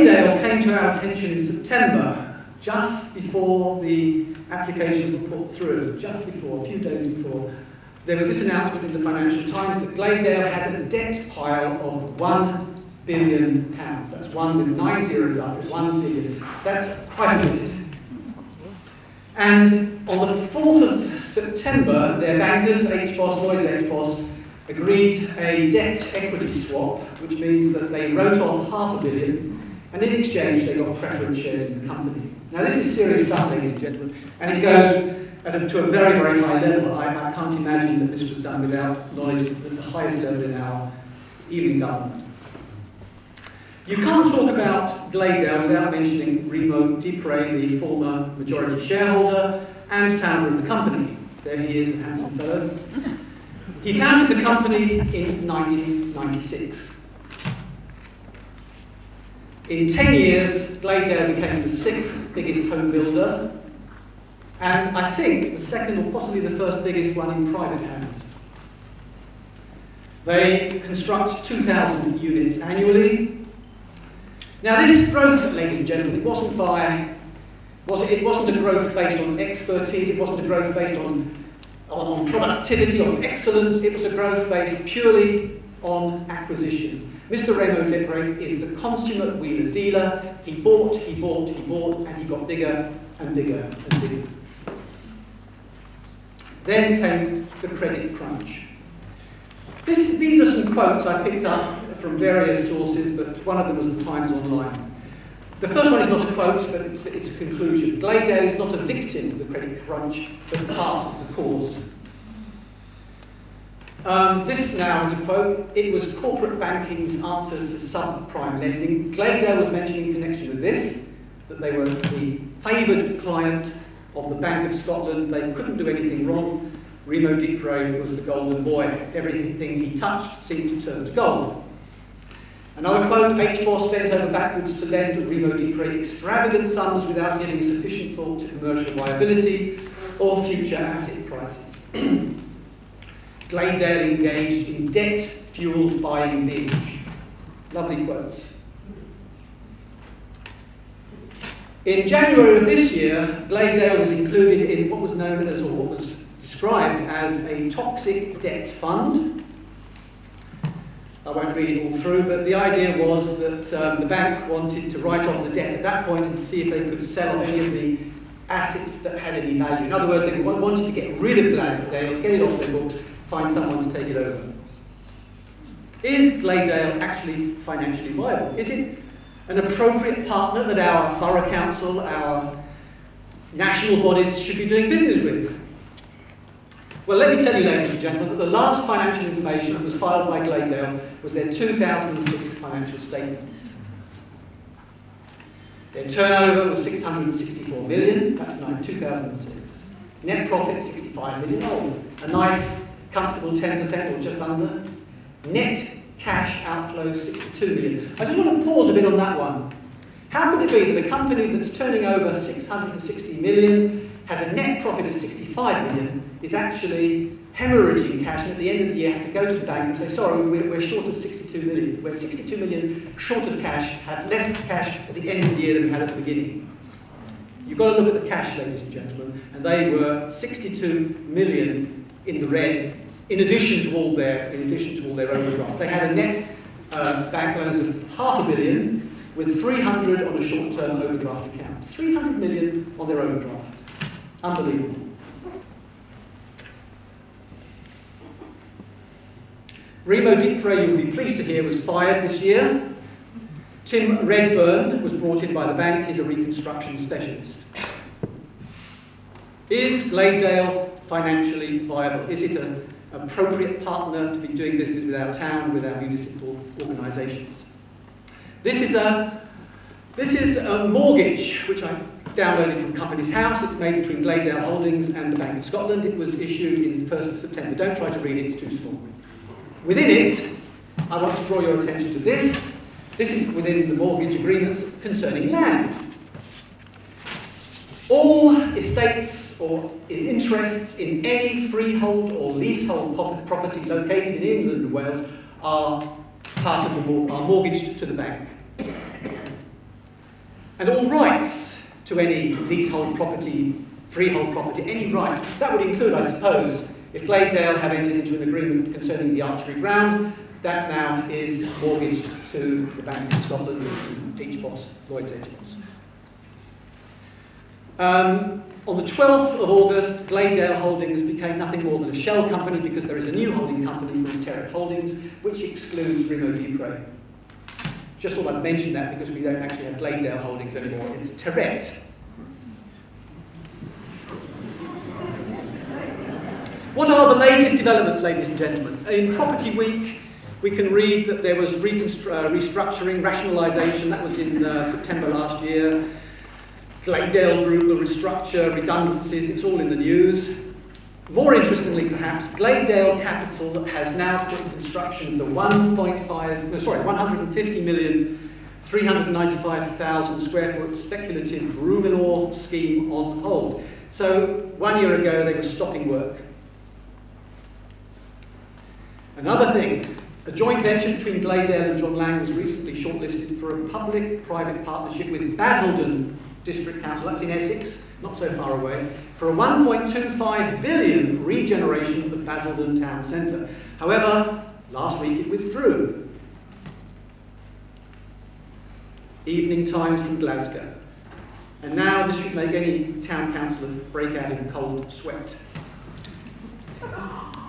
Gladedale came to our attention in September, just before the applications were put through, just before, a few days before. There was this announcement in the Financial Times that Gladedale had a debt pile of £1 billion. That's one with 9 zeros after it, 1 billion. That's quite a bit. And on the 4th of September, their bankers, HBOS, Lloyds HBOS, agreed a debt equity swap, which means that they wrote off £500 million, and in exchange they got preference shares in the company. Now this is serious stuff, ladies and gentlemen, and it goes to a very, very high level. I can't imagine that this was done without knowledge at the highest level in our even government. You can't talk about Gladedale without mentioning Remo Dupre, the former majority shareholder and founder of the company. There he is, a handsome fellow. He founded the company in 1996. In 10 years, Gladedale became the 6th biggest home builder, and I think the 2nd or possibly the 1st biggest one in private hands. They construct 2,000 units annually. Now this growth, ladies and gentlemen, it wasn't a growth based on expertise, it wasn't a growth based on productivity, on excellence, it was a growth based purely on acquisition. Mr. Remo Dupre is the consummate wheeler dealer. He bought, and he got bigger and bigger and bigger. Then came the credit crunch. These are some quotes I picked up from various sources, but one of them was the Times Online. The first one is not a quote, but it's a conclusion. Gladedale is not a victim of the credit crunch, but part of the cause. This now is a quote. It was corporate banking's answer to subprime lending. Gladedale was mentioned in connection with this, that they were the favoured client of the Bank of Scotland. They couldn't do anything wrong. Remo Dupre was the golden boy. Everything he touched seemed to turn to gold. Another quote, HBOS bent over backwards to lend Remo Dupre extravagant sums without giving sufficient thought to commercial viability or future asset prices. Gladedale engaged in debt-fueled buying binge. Lovely quotes. In January of this year, Gladedale was included in what was known as, or what was described as, a toxic debt fund. I won't read it all through, but the idea was that the bank wanted to write off the debt at that point and see if they could sell off any of the assets that had any value. In other words, they wanted to get rid of Gladedale, get it off their books, find someone to take it over. Is Gladedale actually financially viable? Is it an appropriate partner that our borough council, our national bodies should be doing business with? Well, let me tell you, ladies and gentlemen, that the last financial information that was filed by Gladedale was their 2006 financial statements. Their turnover was 664 million, that's now 2006. Net profit 65 million, oh, a nice, comfortable 10% or just under. Net cash outflow 62 million. I just want to pause a bit on that one. How could it be that a company that's turning over 660 million has a net profit of 65 million, is actually hemorrhaging cash, and at the end of the year have to go to the bank and say, sorry, we're short of 62 million. We're 62 million short of cash, had less cash at the end of the year than we had at the beginning. You've got to look at the cash, ladies and gentlemen, and they were 62 million in the red, in addition to all their overdrafts. They had a net bank loans of £500 million with 300 on a short-term overdraft account. 300 million on their overdraft. Unbelievable. Remo Dupre, you'll be pleased to hear, was fired this year. Tim Redburn was brought in by the bank. He's a reconstruction specialist. Is Gladedale financially viable? Is it an appropriate partner to be doing business with our town, with our municipal organisations? This is a mortgage which I downloaded from Company's House. It's made between Gladedale Holdings and the Bank of Scotland. It was issued in the 1st of September. Don't try to read it, it's too small. Within it, I want to draw your attention to this. This is within the mortgage agreements concerning land. All estates or interests in any freehold or leasehold property located in England and Wales are part of are mortgaged to the bank. And all rights to any leasehold property, freehold property, any rights. That would include, I suppose, if Gladedale had entered into an agreement concerning the Archery Ground, that now is mortgaged to the Bank of Scotland, each boss, Lloyd's Edge boss. On the 12th of August, Gladedale Holdings became nothing more than a shell company because there is a new holding company called Terret Holdings, which excludes Rimo Dupre. Just thought I'd mention that because we don't actually have Gladedale Holdings anymore. It's Terret. What are the latest developments, ladies and gentlemen? In Property Week, we can read that there was restructuring, rationalisation. That was in September last year. Gladedale Group will restructure, redundancies, it's all in the news. More interestingly, perhaps, Gladedale Capital has now put construction of the 150,395,000 square foot speculative Bruminor scheme on hold. So 1 year ago, they were stopping work. Another thing, a joint venture between Gladedale and John Lang was recently shortlisted for a public-private partnership with Basildon District Council, that's in Essex, not so far away, for a 1.25 billion regeneration of Basildon Town Centre. However, last week it withdrew. Evening Times from Glasgow. And now this should make any town councillor break out in a cold sweat.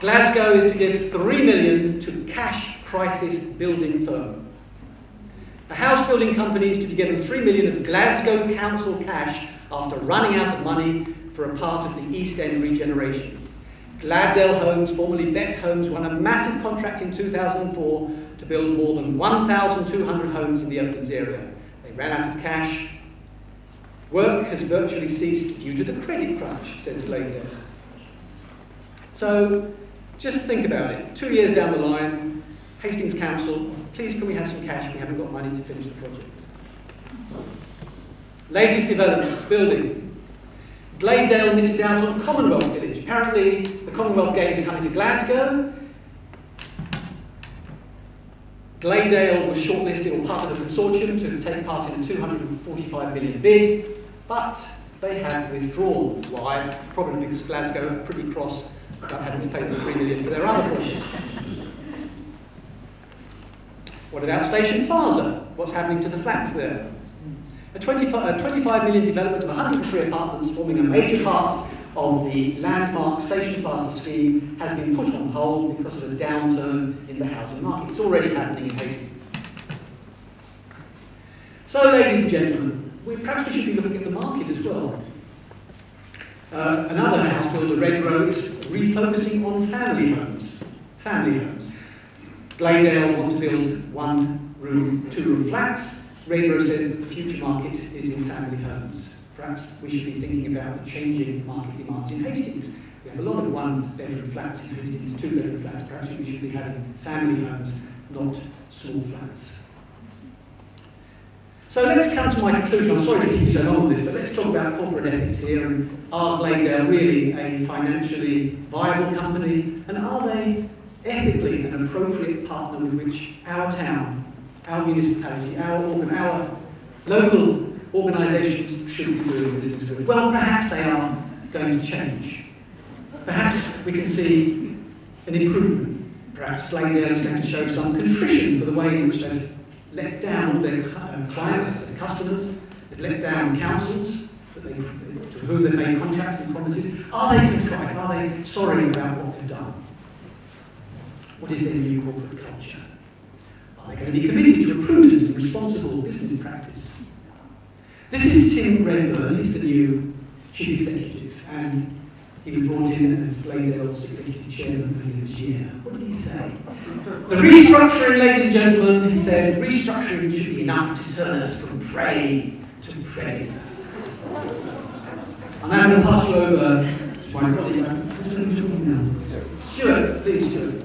Glasgow is to give 3 million to cash crisis building firm. A house building company is to be given 3 million of Glasgow Council cash after running out of money for a part of the East End regeneration. Gladedale Homes, formerly Bet Homes, won a massive contract in 2004 to build more than 1,200 homes in the Oaklands area. They ran out of cash. Work has virtually ceased due to the credit crunch, says Gladedale. So, just think about it. 2 years down the line, Hastings Council, please can we have some cash? We haven't got money to finish the project. Latest developments, building. Gladedale misses out on Commonwealth Village. Apparently, the Commonwealth Games are coming to Glasgow. Gladedale was shortlisted or part of a consortium to take part in a 245 million bid, but they have withdrawn. Why? Probably because Glasgow are pretty cross about having to pay the 3 million for their other project. What about Station Plaza? What's happening to the flats there? A 25 million development of 103 apartments forming a major part of the landmark Station Plaza scheme has been put on hold because of a downturn in the housing market. It's already happening in Hastings. So, ladies and gentlemen, perhaps we should be looking at the market as well. Another house builder, Red Rose, refocusing on family homes. Family homes. Gladedale want to build 1-room, 2-room flats. Red Rose says that the future market is in family homes. Perhaps we should be thinking about the changing market demands in Hastings. We have a lot of 1-bedroom flats in Hastings, 2-bedroom flats. Perhaps we should be having family homes, not small flats. So let's come to my conclusion. I'm sorry to keep you so long on this, but let's talk about corporate ethics here. And are Gladedale really a financially viable company? And are they ethically an appropriate partner with which our town, our municipality, our local organisations should be doing business with? Well, perhaps they are going to change. Perhaps we can see an improvement. Perhaps Gladedale is going to show some contrition for the way in which they've let down their clients, their customers, they've let down councils to whom they've made contracts and promises. Are they contrite? Are they sorry about what they've done? What is their new corporate culture? Are they going to be committed to a prudent and responsible business practice? This is Tim Redburn, he's the new chief executive, and he was brought in as Gladedale's executive chairman earlier this year. What did he say? The restructuring, ladies and gentlemen, he said, restructuring should be enough to turn us from prey to predator. And I'm going to pass you over to my colleague. Stuart, please, Stuart.